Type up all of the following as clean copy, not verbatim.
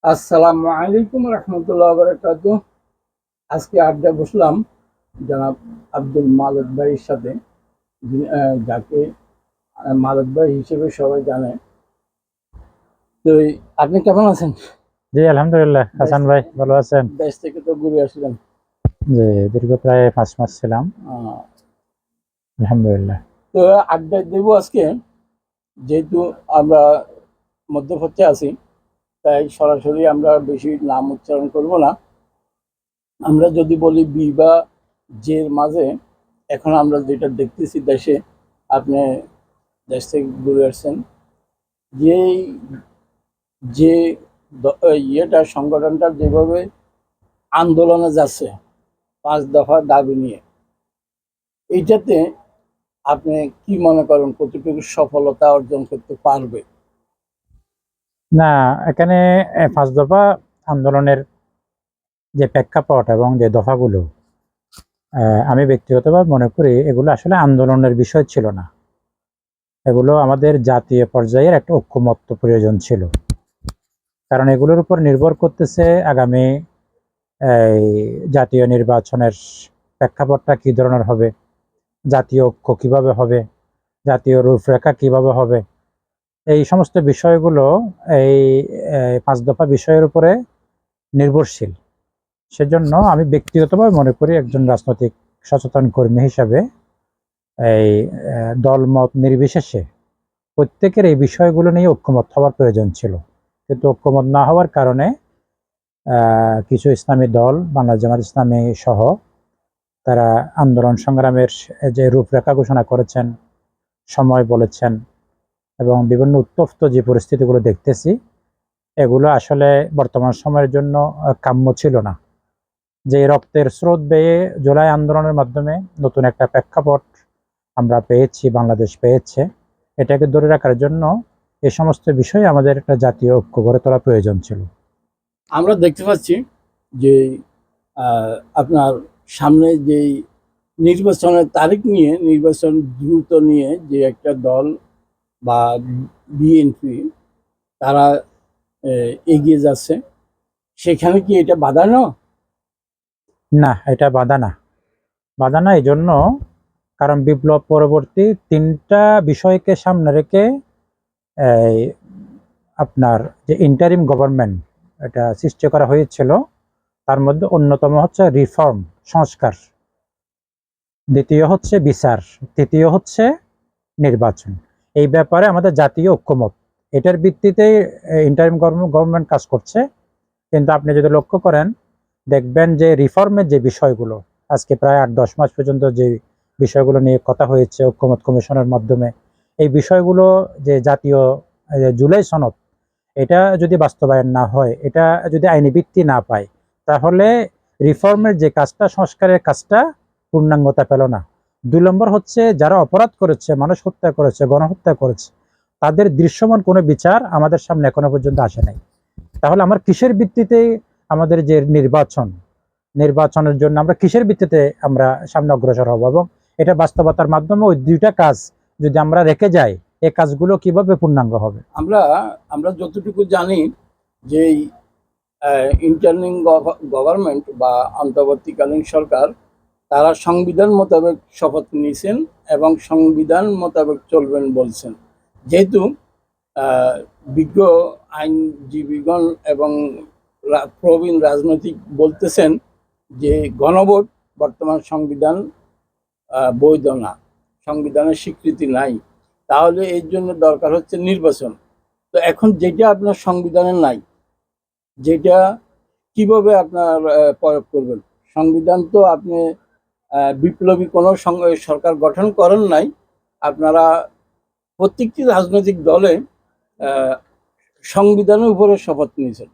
আসসালামু আলাইকুম রহমতুল্লাহ বারাকাতুহ। আজকে আড্ডা বসলাম জনাব আব্দুল মালেক ভাইয়ের সাথে, যাকে মালেক ভাই হিসেবে সবাই জানে। তো আপনি কেমন আছেন? জি, আলহামদুলিল্লাহ। দেশ হাসান ভাই ভালো আছেন? দেশ থেকে তো ঘুরে আসলেন। জি, দীর্ঘ প্রায় 5 মাস ছিলাম। আহ, আলহামদুলিল্লাহ। তো আড্ডা দেব আজকে, যেহেতু আমরা মধ্যপ্রাচ্যে আছি, তাই সরাসরি আমরা বেশি নাম উচ্চারণ করব না। আমরা যদি বলি বি বা জের মাঝে, এখন আমরা যেটা দেখতেছি দেশে, আপনি দেশ থেকে ঘুরে আসছেন, যেই যে ইয়েটা সংগঠনটা যেভাবে আন্দোলনে যাচ্ছে 5 দফা দাবি নিয়ে, এইটাতে আপনি কি মনে করেন কতটুকু সফলতা অর্জন করতে পারবে? না, এখানে 5 দফা আন্দোলনের যে প্রেক্ষাপট এবং যে দফাগুলো, আমি ব্যক্তিগতভাবে মনে করি এগুলো আসলে আন্দোলনের বিষয় ছিল না। এগুলো আমাদের জাতীয় পর্যায়ের একটা ঐক্যমত্য প্রয়োজন ছিল। কারণ এগুলোর উপর নির্ভর করতেছে আগামী এই জাতীয় নির্বাচনের প্রেক্ষাপটটা কি ধরনের হবে, জাতীয় ঐক্য কিভাবে হবে, জাতীয় রূপরেখা কিভাবে হবে। এই সমস্ত বিষয়গুলো এই 5 দফা বিষয়ের উপরে নির্ভরশীল। সেজন্য আমি ব্যক্তিগতভাবে মনে করি একজন রাজনৈতিক সচেতন কর্মী হিসাবে এই দলমত নির্বিশেষে প্রত্যেকের এই বিষয়গুলো নিয়ে ঐক্যমত হওয়ার প্রয়োজন ছিল। কিন্তু ঐক্যমত না হওয়ার কারণে কিছু ইসলামী দল, বাংলাদেশ জামায়াত ইসলামী সহ, তারা আন্দোলন সংগ্রামের যে রূপরেখা ঘোষণা করেছেন, সময় বলেছেন, এবং বিভিন্ন উত্তপ্ত যে পরিস্থিতিগুলো দেখতেছি, এগুলো আসলে বর্তমান সময়ের জন্য কাম্য ছিল না। যে রক্তের স্রোত বেয়ে জুলাই আন্দোলনের মাধ্যমে নতুন একটা প্রেক্ষাপট আমরা পেয়েছি, বাংলাদেশ পেয়েছে, এটাকে ধরে রাখার জন্য এই সমস্ত বিষয়ে আমাদের একটা জাতীয় ঐক্য গড়ে তোলা প্রয়োজন ছিল। আমরা দেখতে পাচ্ছি যে আপনার সামনে যেই নির্বাচনের তারিখ নিয়ে, নির্বাচন দ্রুত নিয়ে যে একটা দল বা বিএনপি, তারা এগিয়ে যাচ্ছে, সেখানে কি এটা বাধা না? না, এটা বাধা না। বাধা না এই জন্য, কারণ বিপ্লব পরবর্তী 3টা বিষয়কে সামনে রেখে এই আপনার যে ইন্টারিম গভর্নমেন্ট এটা সৃষ্টি করা হয়েছিল, তার মধ্যে অন্যতম হচ্ছে রিফর্ম, সংস্কার, দ্বিতীয় হচ্ছে বিচার, তৃতীয় হচ্ছে নির্বাচন। এই ব্যাপারে আমাদের জাতীয় ঐক্যমত, এটার ভিত্তিতেই ইন্টারিম গভর্নমেন্ট কাজ করছে। কিন্তু আপনি যদি লক্ষ্য করেন, দেখবেন যে রিফর্মের যে বিষয়গুলো আজকে প্রায় 8-10 মাস পর্যন্ত যে বিষয়গুলো নিয়ে কথা হয়েছে ঐক্যমত কমিশনের মাধ্যমে, এই বিষয়গুলো যে জাতীয় জুলাই সনদ, এটা যদি বাস্তবায়ন না হয়, এটা যদি আইনি ভিত্তি না পায়, তাহলে রিফর্মের যে কাজটা, সংস্কারের কাজটা পূর্ণাঙ্গতা পেল না। 2 নম্বর হচ্ছে যারা অপরাধ করেছে, মানুষ হত্যা করেছে, গণহত্যা করেছে, তাদের দৃশ্যমান কোনো বিচার আমাদের সামনে এখনো পর্যন্ত আসে নাই। তাহলে আমার কিসের ভিত্তিতে আমাদের যে নির্বাচনের জন্য আমরা কিসের ভিত্তিতে আমরা সামনে অগ্রসর হব, এবং এটা বাস্তবতার মাধ্যমে ওই 2টা কাজ যদি আমরা রেখে যাই, এই কাজগুলো কিভাবে পূর্ণাঙ্গ হবে? আমরা আমরা যতটুকু জানি যে ইন্টারনিং গভর্নমেন্ট বা অন্তর্বর্তীকালীন সরকার, তারা সংবিধান মোতাবেক শপথ নিয়েছেন এবং সংবিধান মোতাবেক চলবেন বলছেন। যেহেতু আহ, বিজ্ঞ আইনজীবীগণ এবং প্রবীণ রাজনৈতিক বলতেছেন যে গণভোট বর্তমান সংবিধান বৈধ না, সংবিধানের স্বীকৃতি নাই, তাহলে এর জন্য দরকার হচ্ছে নির্বাচন। তো এখন যেটা আপনার সংবিধানে নাই, যেটা কিভাবে আপনার প্রয়োগ করবেন? সংবিধান তো আপনি বিপ্লবী কোনো সরকার গঠন করেন নাই। আপনারা প্রত্যেকটি রাজনৈতিক দলে আহ, সংবিধানের উপরে শপথ নিয়েছেন,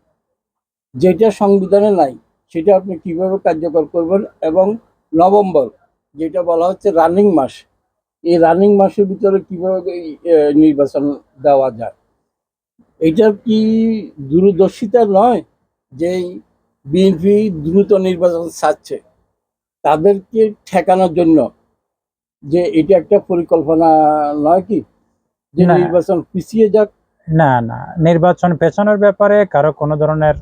যেটা সংবিধানে নাই সেটা আপনি কিভাবে কার্যকর করবেন? এবং নভেম্বর, যেটা বলা হচ্ছে রানিং মাস, এই রানিং মাসের ভিতরে কিভাবে নির্বাচন দেওয়া যায়? এটা কি দূরদর্শিতা নয় যে বিএনপি দ্রুত নির্বাচন চাচ্ছে, তাদেরকে ঠেকানোর জন্য? যে এটা একটা পরিকল্পনা নয় কি, যে না, নির্বাচন পিছিয়ে যাক? না না, নির্বাচন পেছানোর ব্যাপারে কারো কোনো ধরনের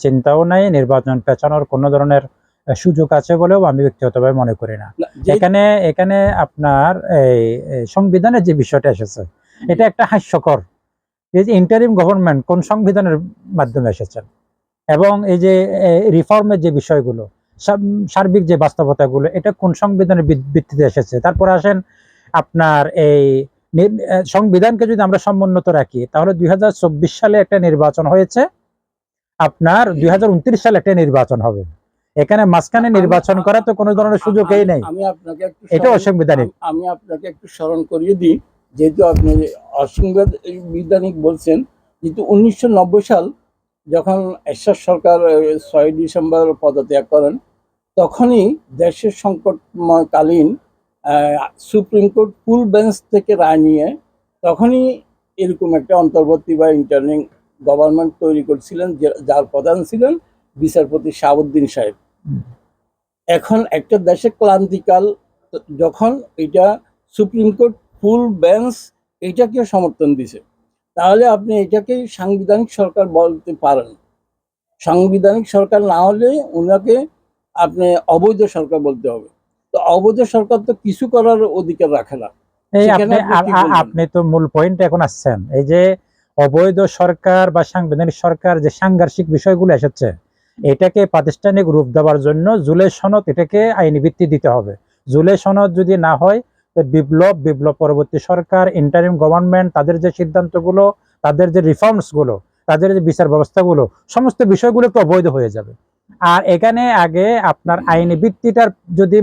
চিন্তাও নাই। নির্বাচন পেছানোর কোনো ধরনের সুযোগ আছে বলেও আমি ব্যক্তিগতভাবে মনে করি না। না, যে এখানে এখানে আপনার এই সংবিধানের যে বিষয়টা এসেছে, এটা একটা হাস্যকর। এই যে ইন্টারিম গভর্নমেন্ট কোন সংবিধানের মাধ্যমে এসেছেন, এবং এই যে রিফর্মের যে বিষয়গুলো, সার্বিক যে বাস্তবতাগুলো, এটা কোন সংবিধানের ভিত্তিতে এসেছে। তারপর আসেন আপনার এই সংবিধানকে যদি আমরা সমুন্নত রাখি, তাহলে 2024 সালে একটা নির্বাচন হয়েছে, আপনার 2029 সালে একটা নির্বাচন হবে। এখানে মাঝখানে নির্বাচন করা তো কোনো ধরনের সুযোগই নেই, আমি আপনাকে একটু এটা অসাংবিধানিক। আমি আপনাকে একটু স্মরণ করিয়ে দিই, যেহেতু আপনি অসাংবিধানিক বলছেন, যেহেতু 1990 সাল যখন এরশাদ সরকার 6 ডিসেম্বর পদত্যাগ করেন, তখনই দেশের সংকটময়কালীন সুপ্রিম কোর্ট ফুল বেঞ্চ থেকে রায় নিয়ে তখনই এরকম একটা অন্তর্বর্তী বা ইন্টারনিং গভর্নমেন্ট তৈরি করছিলেন, যার প্রধান ছিলেন বিচারপতি শাহাবুদ্দিন সাহেব। এখন একটা দেশে ক্লান্তিকাল যখন এটা সুপ্রিম কোর্ট ফুল বেঞ্চ এটাকে সমর্থন দিছে, তাহলে আপনি এটাকে সাংবিধানিক সরকার বলতে পারেন। সাংবিধানিক সরকার না হলে ওনাকে আপনি অবৈধ সরকার বলতে হবে। তো অবৈধ সরকার তো কিছু করার অধিকার রাখে না। এই সেখানে আপনি কি বলবেন? আপনি তো মূল পয়েন্টে এখন আসছেন। এই যে অবৈধ সরকার বা সাংবিধানিক সরকার যে সাংঘর্ষিক বিষয়গুলো এসেছে, এটাকে প্রাতিষ্ঠানিক রূপ দেওয়ার জন্য জুলাই সনদ এটাকে আইনি ভিত্তি দিতে হবে। জুলাই সনদ যদি না হয়, তো বিপ্লব পরবর্তী সরকার, ইন্টারিম গভর্নমেন্ট, তাদের যে সিদ্ধান্তগুলো, তাদের যে রিফর্মসগুলো, তাদের যে বিচার ব্যবস্থাগুলো, সমস্ত বিষয়গুলো তো অবৈধ হয়ে যাবে। আর এখানে আগে আপনার আইনি ভিত্তিটার যদি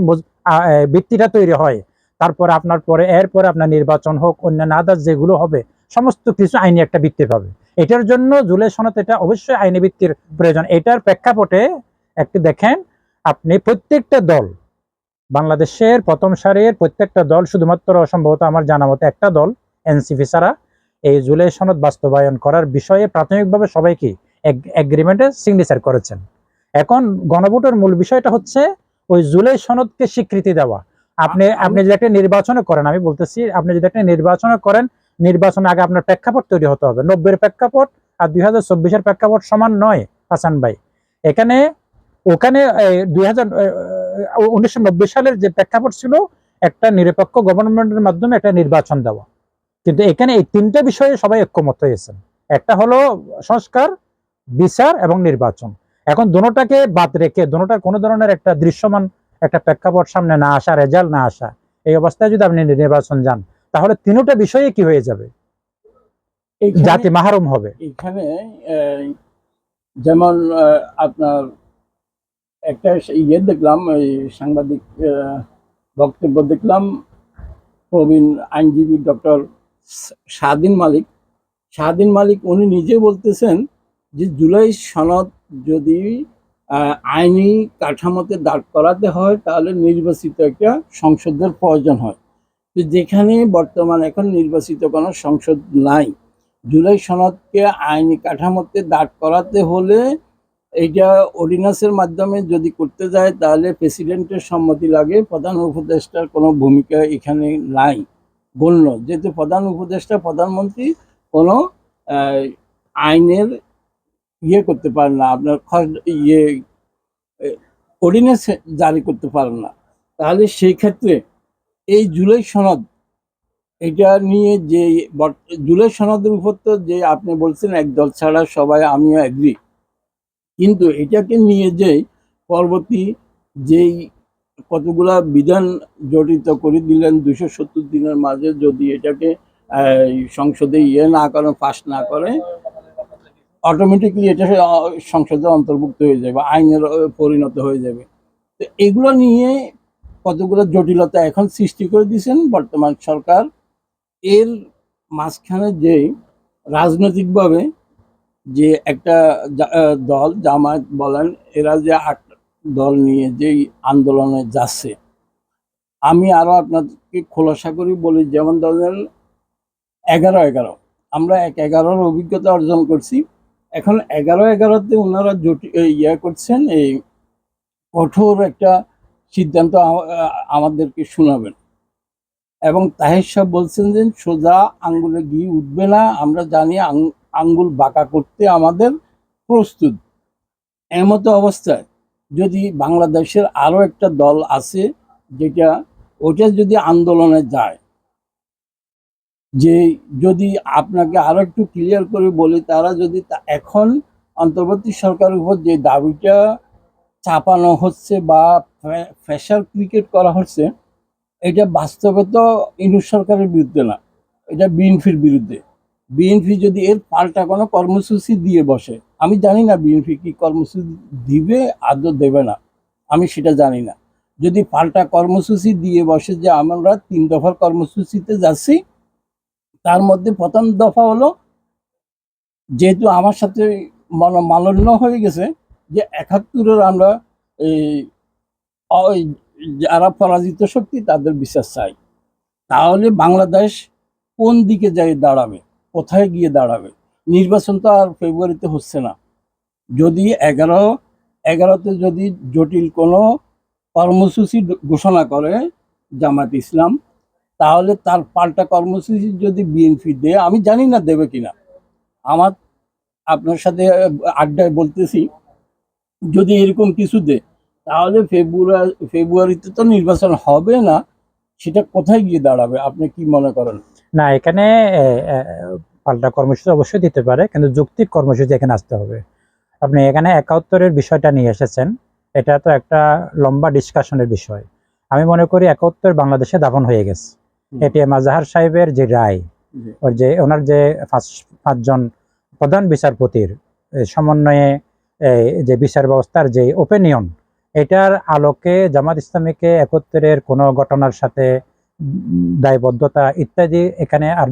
ভিত্তিটা তৈরি হয়, তারপরে আপনার এরপরে আপনার নির্বাচন হোক, অন্যান্য আদার্স যেগুলো হবে, সমস্ত কিছু আইনি একটা ভিত্তি পাবে। এটার জন্য জুলাই সনদ এটা অবশ্যই আইনি ভিত্তির প্রয়োজন। এটার প্রেক্ষাপটে একটু দেখেন, আপনি প্রত্যেকটা দল, বাংলাদেশের প্রথম সারির প্রত্যেকটা দল, শুধুমাত্র সম্ভবত আমার জানা মতে একটা দল এনসিপি ছাড়া, এই জুলাই সনদ বাস্তবায়ন করার বিষয়ে প্রাথমিকভাবে সবাই কি এগ্রিমেন্টে সিগনেচার করেছেন। এখন গণভোটের মূল বিষয়টা হচ্ছে ওই জুলাই সনদকে স্বীকৃতি দেওয়া। আপনি যদি একটা নির্বাচনে করেন, আমি বলতেছি, আপনি যদি একটা নির্বাচনে করেন, নির্বাচনের আগে আপনার প্রেক্ষাপট তৈরি হতে হবে। 90-এর প্রেক্ষাপট আর 2024-এর প্রেক্ষাপট সমান নয় হাসান ভাই। এখানে ওখানে 1990 সালের যে প্রেক্ষাপট ছিল, একটা নিরপেক্ষ গভর্নমেন্টের মাধ্যমে একটা নির্বাচন দেওয়া। কিন্তু এখানে এই তিনটা বিষয়ে সবাই ঐক্যমত হয়েছেন। একটা হলো সংস্কার, বিচার এবং নির্বাচন। এখন দুটোটাকে বাদ রেখে, দুটোটার কোনো ধরনের একটা দৃশ্যমান একটা প্রেক্ষাপট সামনে না আসা, রেজাল্ট না আসা, এই অবস্থায় যদি আপনি নির্বাচন যান, তাহলে তিনটা বিষয়ে কি হয়ে যাবে, জাতি মাহরুম হবে। এখানে যেমন আপনার একটা দেখলাম, এই সাংবাদিক বক্তব্য দেখলাম, প্রবীণ আইনজীবী ডক্টর শাহদিন মালিক উনি নিজে বলতেছেন যে জুলাই সনদ যদি আইনি কাঠামোতে দাঁড় করাতে হয়, তাহলে নির্বাচিত একটা সংসদের প্রয়োজন হয়। তো যেখানে বর্তমান এখন নির্বাচিত কোনো সংসদ নাই, জুলাই সনদকে আইনি কাঠামোতে দাঁড় করাতে হলে এইটা অর্ডিন্যান্সের মাধ্যমে যদি করতে যায়, তাহলে প্রেসিডেন্টের সম্মতি লাগে। প্রধান উপদেষ্টার কোনো ভূমিকা এখানে নাই, গণ্য, যেহেতু প্রধান উপদেষ্টা প্রধানমন্ত্রী কোনো আইনের করতে পারেন না, আপনার অর্ডিন্যান্স জারি করতে পারেন না। তাহলে সেই ক্ষেত্রে এই জুলাই সনদ, এটা নিয়ে যে জুলাই সনদের উপর তো যে আপনি বলছেন একদল ছাড়া সবাই, আমিও এগ্রি, কিন্তু এটাকে নিয়ে যে পরবর্তী যেই কতগুলা বিধান জড়িত করে দিলেন 270 দিনের মাঝে, যদি এটাকে সংসদে না করে, পাস না করে, অটোমেটিকলি এটা সংসদে অন্তর্ভুক্ত হয়ে যাবে, আইনের পরিণত হয়ে যাবে। তো এগুলো নিয়ে কতগুলো জটিলতা এখন সৃষ্টি করে দিয়েছেন বর্তমান সরকার। এর মাঝখানে যে রাজনৈতিকভাবে যে একটা দল জামায়াত বলেন, এরা যে 8 দল নিয়ে যেই আন্দোলনে যাচ্ছে, আমি আরো আপনাদেরকে খোলাসা করি বলি, যেমন ধরেন 11-11, আমরা 11-র অভিজ্ঞতা অর্জন করছি। এখন 11-11-তে ওনারা করছেন, এই কঠোর একটা সিদ্ধান্ত আমাদেরকে শোনাবেন। এবং তাহের সাহেব বলছেন যে সোজা আঙ্গুলে ঘি উঠবে না, আমরা জানি আঙ্গুল বাঁকা করতে আমাদের প্রস্তুত। এমতো অবস্থায় যদি বাংলাদেশের আরো একটা দল আছে যেটা ওটা যদি আন্দোলনে যায়, যে যদি আপনাকে আরো একটু ক্লিয়ার করে বলি, তারা যদি এখন অন্তর্বর্তী সরকারের উপর যে দাবিটা চাপানো হচ্ছে বা প্রেশার ক্রিকেট করা হচ্ছে, এটা বাস্তবে তো ইউনূস সরকারের বিরুদ্ধে না, এটা বিএনপির বিরুদ্ধে। বিএনপি যদি এর পাল্টা কোনো কর্মসূচি দিয়ে বসে, আমি জানি না বিএনপি কি কর্মসূচি দিবে আদৌ দেবে না, আমি সেটা জানি না। যদি পাল্টা কর্মসূচি দিয়ে বসে যে আমরা 3 দফার কর্মসূচিতে যাচ্ছি, তার মধ্যে প্রথম দফা হলো, যেহেতু আমার সাথে মনোমালিন্য হয়ে গেছে যে 71-এর আমরা এই যারা পরাজিত শক্তি তাদের বিচার চাই, তাহলে বাংলাদেশ কোন দিকে যাই দাঁড়াবে, কোথায় গিয়ে দাঁড়াবে? নির্বাচন তো আর ফেব্রুয়ারিতে হচ্ছে না। যদি 11-তে যদি জটিল কোনো কর্মসূচি ঘোষণা করে জামাত ইসলাম, তাহলে তার পাল্টা কর্মসূচি যদি বিএনপি দেয়, আমি জানি না দেবে কিনা, আমার আপনার সাথে আড্ডায় বলতেছি, যদি এরকম কিছু দেয় তাহলে ফেব্রুয়ারিতে তো নির্বাচন হবে না, সেটা কোথায় গিয়ে দাঁড়াবে আপনি কি মনে করেন? না, এখানে পাল্টা কর্মসূচি অবশ্যই দিতে পারে, কিন্তু যৌক্তিক কর্মসূচি এখানে আসতে হবে। আপনি এখানে 71-এর বিষয়টা নিয়ে এসেছেন, এটা তো একটা লম্বা ডিসকাশনের বিষয়। আমি মনে করি 71 বাংলাদেশে দাফন হয়ে গেছে। এটিএম আজহার সাহেবের যে রায়, ওর যে ওনার যে পাঁচজন প্রধান বিচারপতির সমন্বয়ে যে বিচার ব্যবস্থার যে ওপিনিয়ন, এটার আলোকে জামাত ইসলামীকে 71-এর কোনো ঘটনার সাথে দায়বদ্ধতা ইত্যাদি এখানে আর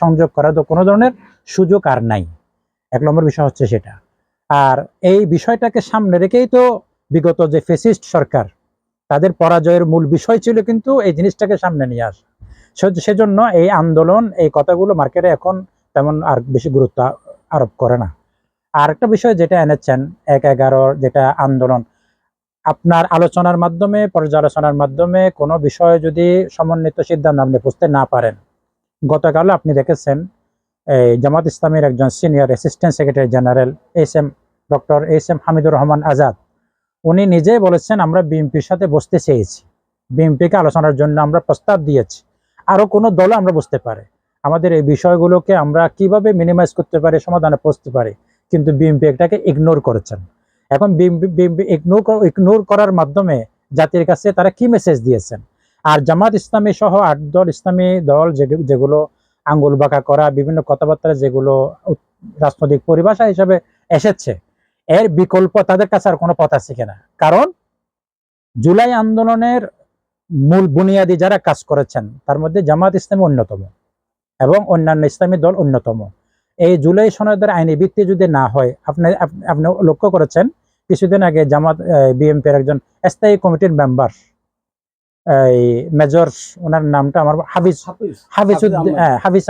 সংযোগ করার তো কোনো ধরনের সুযোগ আর নাই। 1 নম্বর বিষয় হচ্ছে সেটা। আর এই বিষয়টাকে সামনে রেখেই তো বিগত যে ফ্যাসিস্ট সরকার, তাদের পরাজয়ের মূল বিষয় ছিল কিন্তু এই জিনিসটাকে সামনে নিয়ে আসা। সেজন্য এই আন্দোলন, এই কথাগুলো মার্কেটে এখন তেমন আর বেশি গুরুত্ব আরোপ করে না। আর একটা বিষয় যেটা এনেছেন 1-11 যেটা আন্দোলন, আপনার আলোচনার মাধ্যমে, পর্যালোচনার মাধ্যমে কোনো বিষয়ে যদি সমন্বিত সিদ্ধান্ত আপনি বুঝতে না পারেন, গতকাল আপনি দেখেছেন এই জামাত ইসলামের একজন senior assistant secretary general doctor S M Hamidur Rahman Azad, উনি নিজেই বলেছেন আমরা বিএনপির সাথে বসতে চেয়েছি, বিএনপিকে আলোচনার জন্য আমরা প্রস্তাব দিয়েছি, আরো কোনো দল আমরা বুঝতে পারে, আমাদের এই বিষয়গুলোকে আমরা কিভাবে মিনিমাইজ করতে পারি, সমাধানে পৌঁছতে পারি, কিন্তু বিএনপি এটাকে ইগনোর করেছেন। এখন বিএনপি ইগনোর করার মাধ্যমে জাতির কাছে তারা কি মেসেজ দিয়েছেন? আর জামাত ইসলামী সহ 8 দল ইসলামী দল যেগুলো আঙ্গুল বাঁকা করা বিভিন্ন কথাবার্তা যেগুলো রাজনৈতিক পরিভাষা হিসেবে এসেছে, এর বিকল্প তাদের কাছে আর কোনো পথ আছে কিনা? কারণ জুলাই আন্দোলনের মূল বুনিয়াদী যারা কাজ করেছেন তার মধ্যে জামাত ইসলামী অন্যতম এবং অন্যান্য ইসলামী দল অন্যতম। এই জুলাই সনদের আইনি ভিত্তি যদি না হয়, আপনি লক্ষ্য করেছেন কিছুদিন আগে জামাত বিএনপির একজন স্থায়ী কমিটির মেম্বার, এই মেজর, ওনার নামটা আমার হাফিজ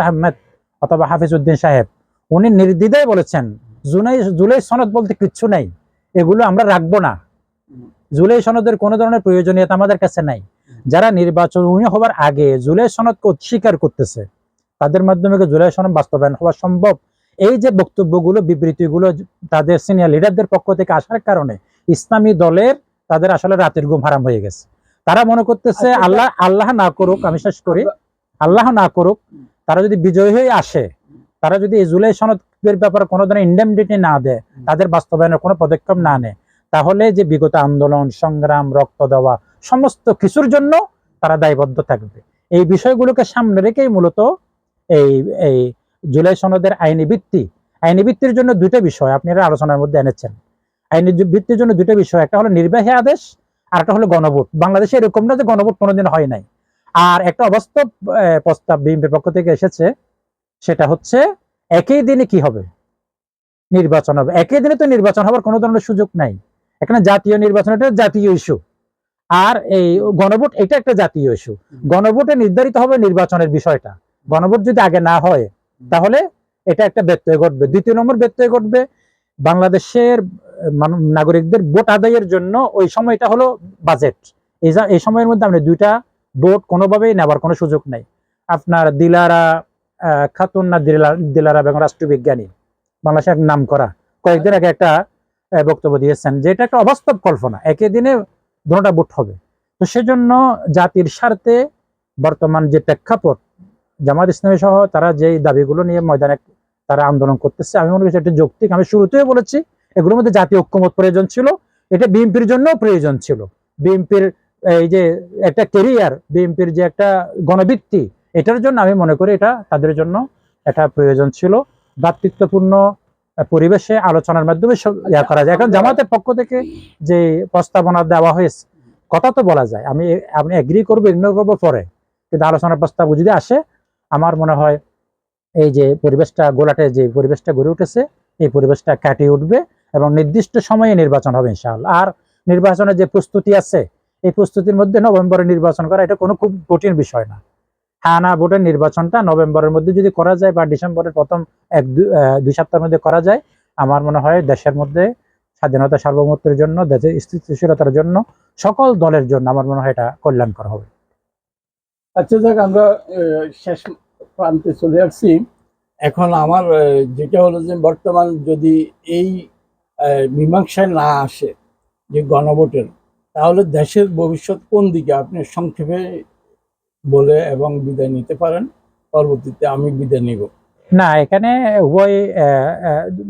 আহমেদ অথবা হাফিজ উদ্দিন সাহেব, উনি নির্দ্বিধায় বলেছেন জুলাই সনদ বলতে কিচ্ছু নাই, এগুলো আমরা রাখবো না, জুলাই সনদের কোনো ধরনের প্রয়োজনীয়তা আমাদের কাছে নাই। যারা নির্বাচন হবার আগে জুলাই সনদকে অস্বীকার করতেছে, তাদের মাধ্যমে জুলাই সনদ বাস্তবায়ন হওয়া সম্ভব? এই যে বক্তব্যগুলো, বিবৃতিগুলো তাদের সিনিয়র লিডারদের পক্ষ থেকে আসার কারণে ইসলামী দলের তাদের আসলে রাতের ঘুম হারাম হয়ে গেছে। তারা মনে করতেছে আল্লাহ না করুক, আমি শেষ করি, আল্লাহ না করুক, তারা যদি বিজয়ী হয়ে আসে, তারা যদি এই জুলাই সনদের ব্যাপারে কোনো ধরনের ইন্ডেমনিটি না দেয়, তাদের বাস্তবায়নের কোনো পদক্ষেপ না নেয়, তাহলে যে বিগত আন্দোলন সংগ্রাম রক্ত দেওয়া সমস্ত কিছুর জন্য তারা দায়বদ্ধ থাকবে। এই বিষয়গুলোকে সামনে রেখেই মূলত এই এই জুলাই সনদের আইনি ভিত্তির জন্য 2টা বিষয় আপনারা আলোচনার মধ্যে এনেছেন। আইনি ভিত্তির জন্য 2টা বিষয়, একটা হলো নির্বাহী আদেশ আর একটা হলো গণভোট। বাংলাদেশে এরকম না যে গণভোট কোনোদিন হয় নাই। আর একটা অবাস্তব প্রস্তাব বিএনপির পক্ষ থেকে এসেছে, সেটা হচ্ছে একই দিনে কি হবে, নির্বাচন হবে। একই দিনে তো নির্বাচন হওয়ার কোনো ধরনের সুযোগ নাই, এখানে জাতীয় নির্বাচন, এটা জাতীয় ইস্যু, আর এই গণভোট এটা একটা জাতীয় ইস্যু। গণভোটে নির্ধারিত হবে নির্বাচনের বিষয়টা, গণভোট যদি আগে না হয় তাহলে এটা একটা ব্যত্যয় ঘটবে। 2 নম্বর ব্যত্যয় ঘটবে, বাংলাদেশের নাগরিকদের ভোট আদায়ের জন্য ওই সময়টা হলো বাজেট, এই সময়ের মধ্যে আপনি 2টা ভোট কোনোভাবেই নেবার কোনো সুযোগ নেই। আপনার দিলারা খাতুন না দিলারা বেগম রাষ্ট্রবিজ্ঞানী, বাংলাদেশের নাম করা, কয়েকদিন আগে একটা বক্তব্য দিয়েছেন যে এটা একটা অবাস্তব কল্পনা, একই দিনে দুটোটা ভোট হবে। তো সেজন্য জাতির স্বার্থে বর্তমান যে প্রেক্ষাপট, জামাত ইসলামী সহ তারা যে দাবিগুলো নিয়ে ময়দানে তারা আন্দোলন করতেছে, আমি মনে করছি এটা যৌক্তিক। আমি শুরুতেই বলেছি এগুলোর মধ্যে জাতীয় ঐক্যমত প্রয়োজন ছিল, এটা বিএনপির জন্য প্রয়োজন ছিল। বিএনপির এই যে একটা ক্যারিয়ার, বিএনপির যে একটা গণভিত্তি, এটার জন্য আমি মনে করি এটা তাদের জন্য একটা প্রয়োজন ছিল। ভ্রাতৃত্বপূর্ণ পরিবেশে আলোচনার মাধ্যমে ইয়া করা যায়। এখন জামাতের পক্ষ থেকে যে প্রস্তাবনা দেওয়া হয়েছে, কথা তো বলা যায়, আমি এগ্রি করবো, ইগনোর করবো পরে, কিন্তু আলোচনার প্রস্তাব যদি আসে, আমার মনে হয় এই যে পরিবেশটা গোলাটে যে পরিবেশটা গড়ে উঠেছে, এই পরিবেশটা কাটিয়ে উঠবে এবং নির্দিষ্ট সময়ে নির্বাচন হবে ইনশাআল্লাহ। আর নির্বাচনের যে প্রস্তুতি আছে, এই প্রস্তুতির মধ্যে নভেম্বরে নির্বাচন করা এটা কোনো খুব কঠিন বিষয় না। হ্যাঁ না ভোটের নির্বাচনটা নভেম্বরের মধ্যে যদি করা যায় বা ডিসেম্বরের প্রথম দুই সপ্তাহের মধ্যে করা যায়, আমার মনে হয় দেশের মধ্যে স্বাধীনতা সার্বভৌমত্বের জন্য, দেশের স্থিতিশীলতার জন্য, সকল দলের জন্য আমার মনে হয় এটা কল্যাণকর হবে। আচ্ছা, যাক, আমরা শেষ প্রান্তে চলে আসছি। এখন আমার যেটা হলো যে বর্তমান যদি এই মীমাংসায় না আসে যে গণভোটের, তাহলে দেশের ভবিষ্যৎ কোন দিকে আপনি সংক্ষেপে বলে এবং বিদায় নিতে পারেন। পরবর্তীতে আমি বিদায় নিব। না, এখানে উভয়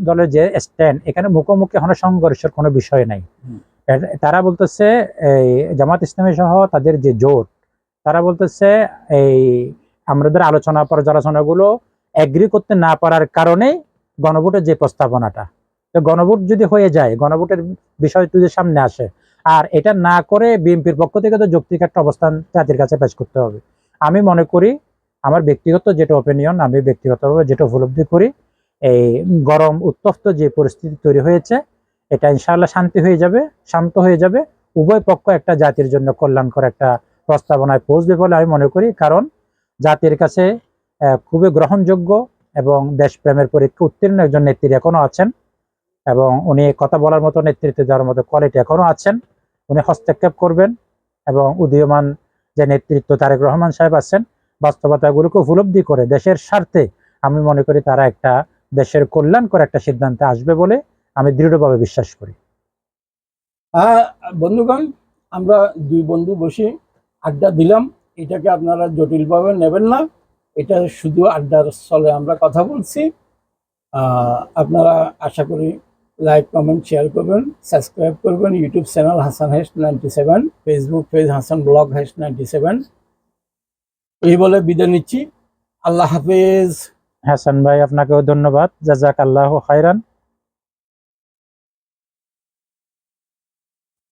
দলের যে স্ট্যান্ড, এখানে মুখোমুখি কোনো সংঘর্ষের কোনো বিষয় নাই। তারা বলতেছে এই জামাত ইসলামী সহ তাদের যে জোট, তারা বলতেছে এই আমাদের আলোচনা পর্যালোচনাগুলো এগ্রি করতে না পারার কারণে গণভোটের যে প্রস্তাবনাটা, তো গণভোট যদি হয়ে যায়, গণভোটের বিষয় যদি সামনে আসে, আর এটা না করে বিএনপির পক্ষ থেকে তো যৌক্তিক একটা অবস্থান জাতির কাছে পেশ করতে হবে। আমি মনে করি, আমার ব্যক্তিগত যেটা ওপিনিয়ন, আমি ব্যক্তিগতভাবে যেটা উপলব্ধি করি, এই গরম উত্তপ্ত যে পরিস্থিতি তৈরি হয়েছে, এটা ইনশাআল্লাহ শান্তি হয়ে যাবে, শান্ত হয়ে যাবে। উভয় পক্ষ একটা জাতির জন্য কল্যাণকর একটা প্রস্তাবনায় পৌঁছবে বলে আমি মনে করি। কারণ জাতির কাছে খুবই গ্রহণযোগ্য এবং দেশপ্রেমের পরীক্ষা উত্তীর্ণ একজন নেত্রী এখনো আছেন, এবং উনি কথা বলার মতো, নেতৃত্ব দেওয়ার মতো কোয়ালিটি এখনো আছেন। উনি হস্তক্ষেপ করবেন এবং উদীয়মান যে নেতৃত্ব তারেক রহমান সাহেব আছেন, বাস্তবতাগুলোকে উপলব্ধি করে দেশের স্বার্থে আমি মনে করি তারা একটা দেশের কল্যাণকর একটা সিদ্ধান্তে আসবে বলে আমি দৃঢ়ভাবে বিশ্বাস করি। বন্ধুগণ, আমরা দুই বন্ধু বসে আড্ডা দিলাম, এটাকে আপনারা জটিলভাবে নেবেন না। এটা শুধু আড্ডার স্থলে আমরা কথা বলছি। আপনারা আশা করি লাইক, কমেন্ট, শেয়ার করবেন, সাবস্ক্রাইব করবেন ইউটিউব চ্যানেল হাসান হেস 97, ফেসবুক পেজ হাসান ব্লগ হেস 97। এই বলে বিদায় নিচ্ছি। আল্লাহ হাফেজ। হাসান ভাই, আপনাকেও ধন্যবাদ। জাযাকাল্লাহু খাইরান।